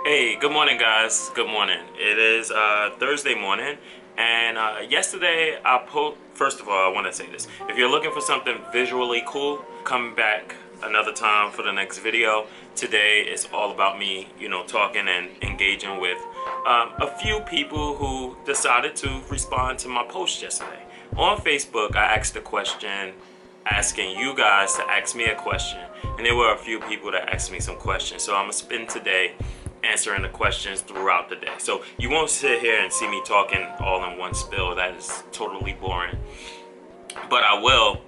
Hey, good morning guys, good morning. It is Thursday morning, and yesterday first of all, I want to say this. If you're looking for something visually cool, come back another time for the next video. Today is all about me, talking and engaging with a few people who decided to respond to my post yesterday. On Facebook, I asked a question asking you guys to ask me a question, and there were a few people that asked me some questions, so I'm gonna spend today answering the questions throughout the day. So you won't sit here and see me talking all in one spill. That is totally boring. But I will,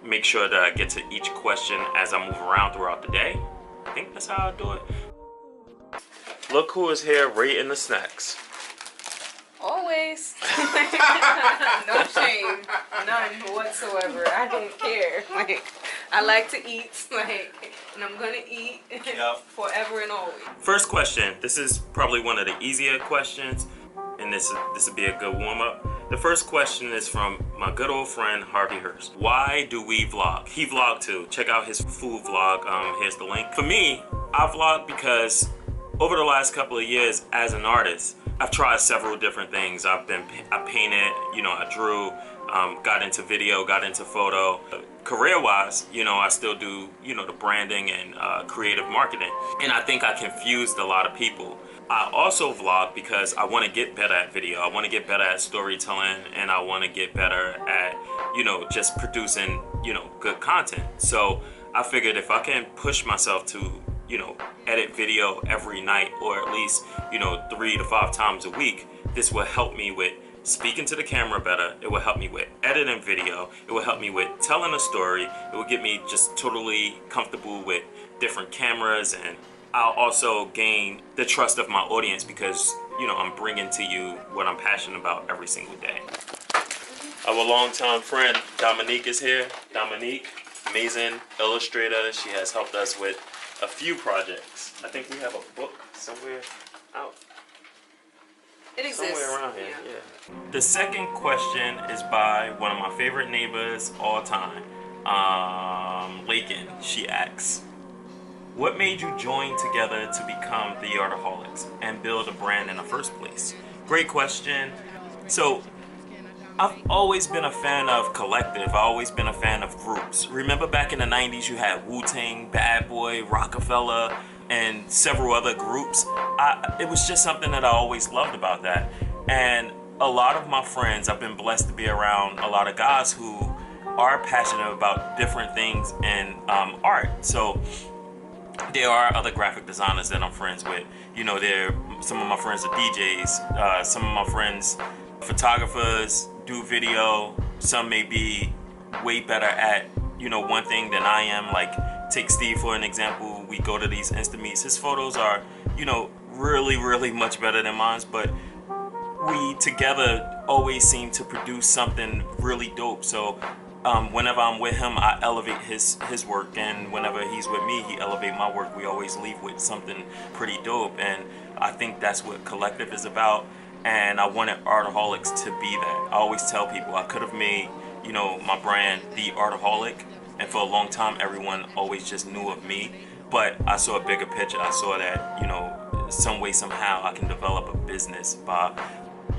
make sure that I get to each question as I move around throughout the day. I think that's how I do it. Look who is here rating the snacks. Always. No shame. None whatsoever. I don't care. I like to eat, and I'm gonna eat forever and always. First question. This is probably one of the easier questions, and this would be a good warm-up. The first question is from my good old friend Harvey Hurst. Why do we vlog? He vlogged too. Check out his food vlog. Here's the link. For me, I vlog because over the last couple of years as an artist, I've tried several different things. I painted, I drew, got into video, got into photo. Career-wise, I still do, the branding and creative marketing. And I think I confused a lot of people. I also vlog because I want to get better at video. I want to get better at storytelling, and I want to get better at, just producing, good content. So I figured if I can push myself to, edit video every night, or at least, 3 to 5 times a week, this will help me with speaking to the camera better. It will help me with editing video. It will help me with telling a story. It will get me just totally comfortable with different cameras, and I'll also gain the trust of my audience because, I'm bringing to you what I'm passionate about every single day. Our longtime friend Dominique is here. Dominique, amazing illustrator. She has helped us with a few projects. I think we have a book somewhere out. It exists. Somewhere around here, yeah. The second question is by one of my favorite neighbors all time, Lakin. She asks, what made you join together to become the ARTOHOLIKS and build a brand in the first place? Great question. So, I've always been a fan of collective. I've always been a fan of groups. Remember back in the 90s you had Wu-Tang, Bad Boy, Rockefeller, and several other groups. It was just something that I always loved about that. And a lot of my friends, I've been blessed to be around a lot of guys who are passionate about different things in art. So there are other graphic designers that I'm friends with. Some of my friends are DJs, some of my friends photographers, do video. Some may be way better at one thing than I am. Like, take Steve for an example. We go to these Insta meets. His photos are really much better than mine, but we together always seem to produce something really dope. So whenever I'm with him, I elevate his work, and whenever he's with me, he elevates my work. We always leave with something pretty dope, and I think that's what collective is about. And I wanted ARTOHOLIKS to be that. I always tell people I could have made, my brand the ARTOHOLIK, and for a long time everyone always just knew of me. But I saw a bigger picture. I saw that, some way, somehow I can develop a business by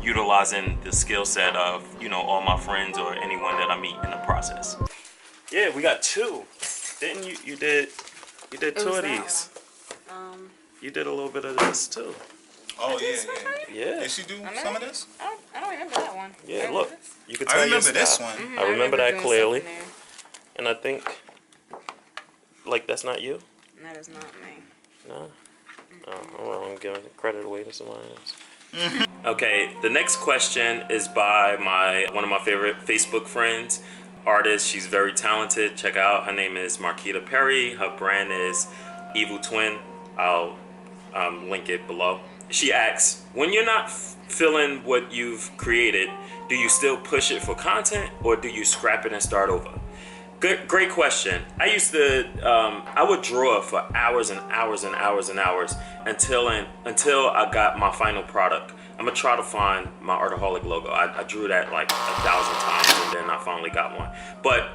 utilizing the skill set of, all my friends or anyone that I meet in the process. Yeah, we got 2. Didn't you? You did 2 of these. You did a little bit of this too. Oh, yeah. Did she do some of this? I don't remember that one. Yeah, look. You can tell I remember this one. I remember that clearly. And I think, that's not you? That is not me. No? Oh, I'm giving credit away to someone else. Okay, the next question is by one of my favorite Facebook friends, artist. She's very talented. Check out. Her name is Marquita Perry. Her brand is Evil Twin. I'll link it below. She asks, when you're not feeling what you've created, do you still push it for content, or do you scrap it and start over? Great question. I used to, I would draw for hours and hours and hours and hours until I got my final product. I'm gonna try to find my ARTOHOLIK logo. I drew that like 1,000 times, and then I finally got one. But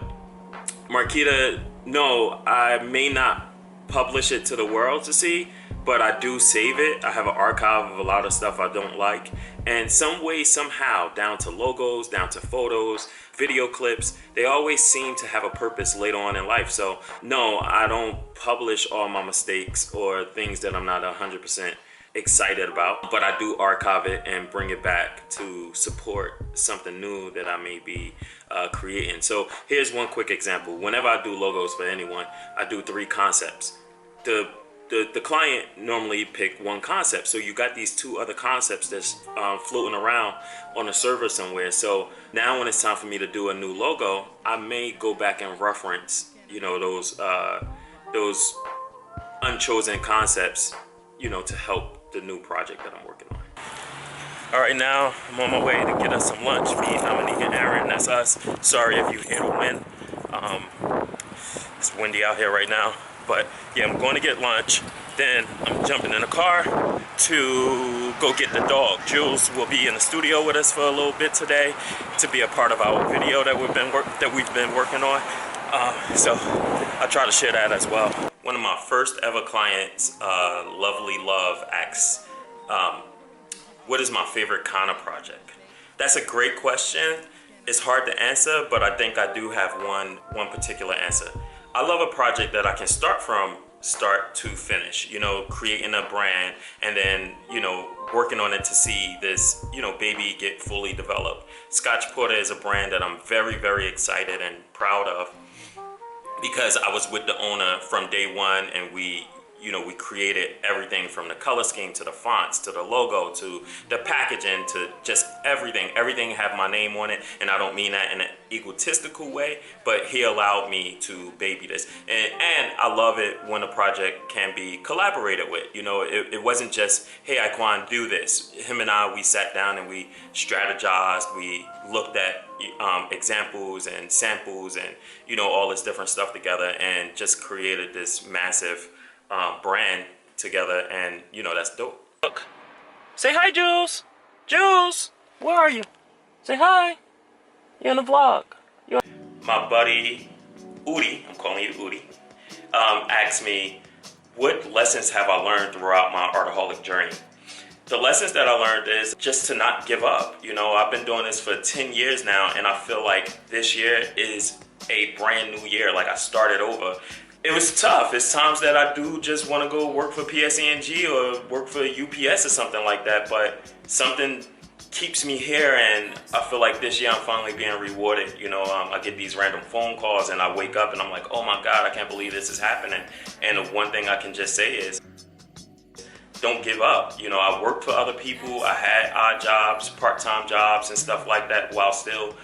Marquita, no, I may not publish it to the world to see, but I do save it. I have an archive of a lot of stuff I don't like, and some way, somehow, down to logos, down to photos, video clips, they always seem to have a purpose later on in life. So no, I don't publish all my mistakes or things that I'm not 100% excited about, but I do archive it and bring it back to support something new that I may be creating. So here's one quick example. Whenever I do logos for anyone, I do 3 concepts. The client normally pick one concept, so you got these 2 other concepts that's floating around on a server somewhere. So now when it's time for me to do a new logo, I may go back and reference, you know, those unchosen concepts, you know, to help the new project that I'm working on. All right, now I'm on my way to get us some lunch. Me, Dominique, and Aaron, that's us. Sorry if you hear the wind. It's windy out here right now. But yeah, I'm going to get lunch. Then I'm jumping in a car to go get the dog. Jules will be in the studio with us for a little bit today to be a part of our video that we've been working on. So I'll try to share that as well. One of my first ever clients, Lovely Love, asks, what is my favorite KONA project? That's a great question. It's hard to answer, but I think I do have one particular answer. I love a project that I can start from start to finish, you know, creating a brand and then, you know, working on it to see this, you know, baby get fully developed. Scotch Porter is a brand that I'm very, very excited and proud of because I was with the owner from day one, and we created everything from the color scheme to the fonts to the logo to the packaging to just everything. Everything had my name on it, and I don't mean that in an egotistical way, but he allowed me to baby this. And I love it when a project can be collaborated with. You know, it wasn't just, hey, Iquan, do this. Him and I, we sat down and we strategized. We looked at examples and samples and, you know, all this different stuff together and just created this massive brand together, and you know, that's dope. Look, say hi, Jules. Jules, where are you? Say hi. You're in the vlog. My buddy Udi, I'm calling you Udi, asked me, what lessons have I learned throughout my Artoholic journey? The lessons that I learned is just to not give up. You know, I've been doing this for 10 years now, and I feel like this year is a brand new year. Like, I started over. It was tough. It's times that I do just want to go work for PSENG or work for UPS or something like that, but something keeps me here, and I feel like this year I'm finally being rewarded. You know, I get these random phone calls and I wake up and I'm like, oh my God, I can't believe this is happening. And the one thing I can just say is, don't give up. You know, I worked for other people. I had odd jobs, part-time jobs and stuff like that while still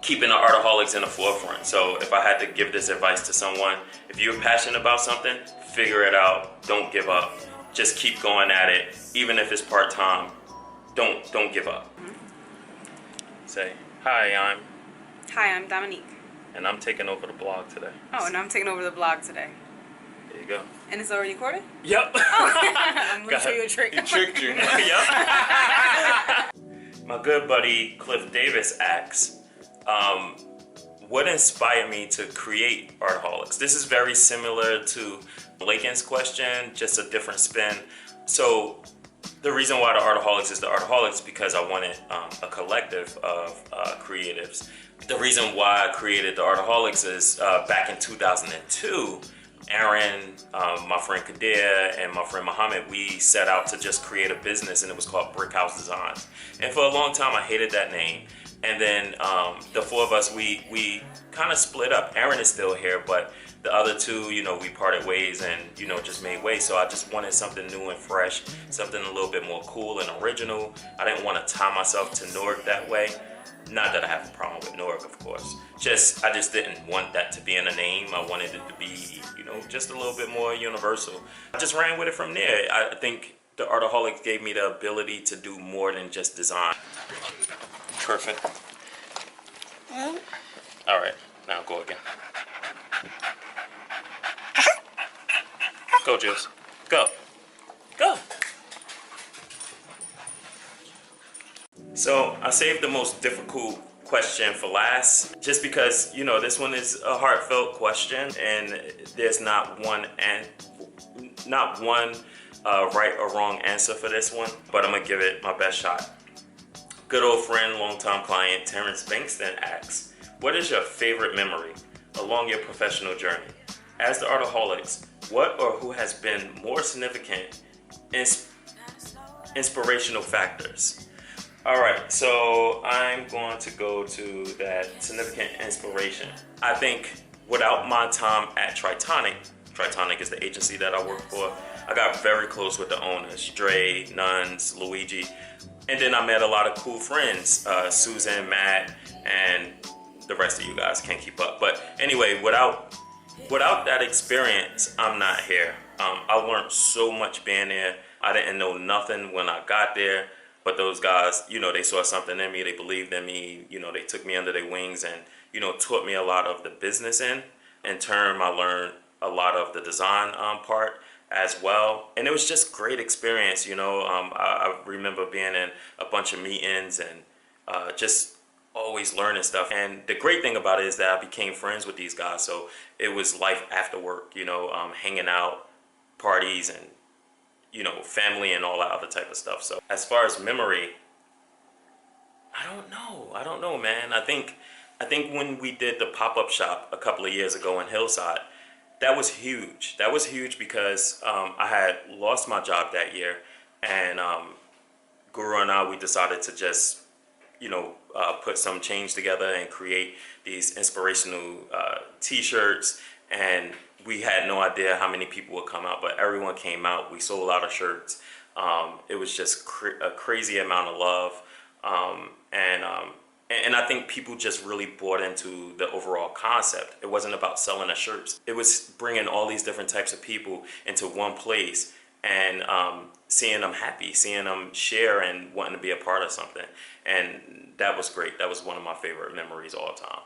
keeping the Artoholics in the forefront. So if I had to give this advice to someone, if you're passionate about something, figure it out. Don't give up. Just keep going at it. Even if it's part-time, don't give up. Say, hi, I'm Dominique. And I'm taking over the blog today. Oh, and I'm taking over the blog today. There you go. And it's already recorded? Yep. Oh. I'm going to show you a trick. He tricked you. Yep. My good buddy Cliff Davis asks, what inspired me to create Artoholiks? This is very similar to Lakin's question, just a different spin. So the reason why the Artoholiks is the Artoholiks because I wanted a collective of creatives. The reason why I created the Artoholiks is back in 2002, Aaron, my friend Kadir, and my friend Muhammad, we set out to just create a business, and it was called Brick House Designs. And for a long time, I hated that name. And then the 4 of us, we kind of split up. Aaron is still here, but the other 2, you know, we parted ways and, you know, just made way. So I just wanted something new and fresh, something a little bit more cool and original. I didn't want to tie myself to Norg that way. Not that I have a problem with Norg, of course. I just didn't want that to be in a name. I wanted it to be, you know, just a little bit more universal. I just ran with it from there. I think the Artoholics gave me the ability to do more than just design. Perfect. All right, now go again. Go, Jules. Go. Go. So I saved the most difficult question for last, just because, you know, this one is a heartfelt question, and there's not not one right or wrong answer for this one, but I'm gonna give it my best shot. Good old friend, longtime client, Terrence Bankston asks, what is your favorite memory along your professional journey? As the Artoholics, what or who has been more significant inspirational factors? All right, so I'm going to go to that significant inspiration. I think without my time at Tritonic is the agency that I work for, I got very close with the owners, Dre, Nuns, Luigi, and then I met a lot of cool friends, Susan, Matt, and the rest of you guys can't keep up. But anyway, without that experience, I'm not here. I learned so much being there. I didn't know nothing when I got there, but those guys, you know, they saw something in me, they believed in me, you know, they took me under their wings and, you know, taught me a lot of the business end. In turn, I learned a lot of the design part as well. And it was just great experience, you know. I remember being in a bunch of meetings and just always learning stuff. And the great thing about it is that I became friends with these guys. So it was life after work, you know, hanging out, parties, and, you know, family and all that other type of stuff. So as far as memory, I don't know, man. I think when we did the pop-up shop a couple of years ago in Hillside, that was huge. That was huge because I had lost my job that year, and Guru and I, we decided to just, you know, put some change together and create these inspirational t-shirts. And we had no idea how many people would come out, but everyone came out. We sold a lot of shirts. It was just a crazy amount of love. And I think people just really bought into the overall concept. It wasn't about selling the shirts. It was bringing all these different types of people into one place and seeing them happy, seeing them share and wanting to be a part of something. And that was great. That was one of my favorite memories all the time.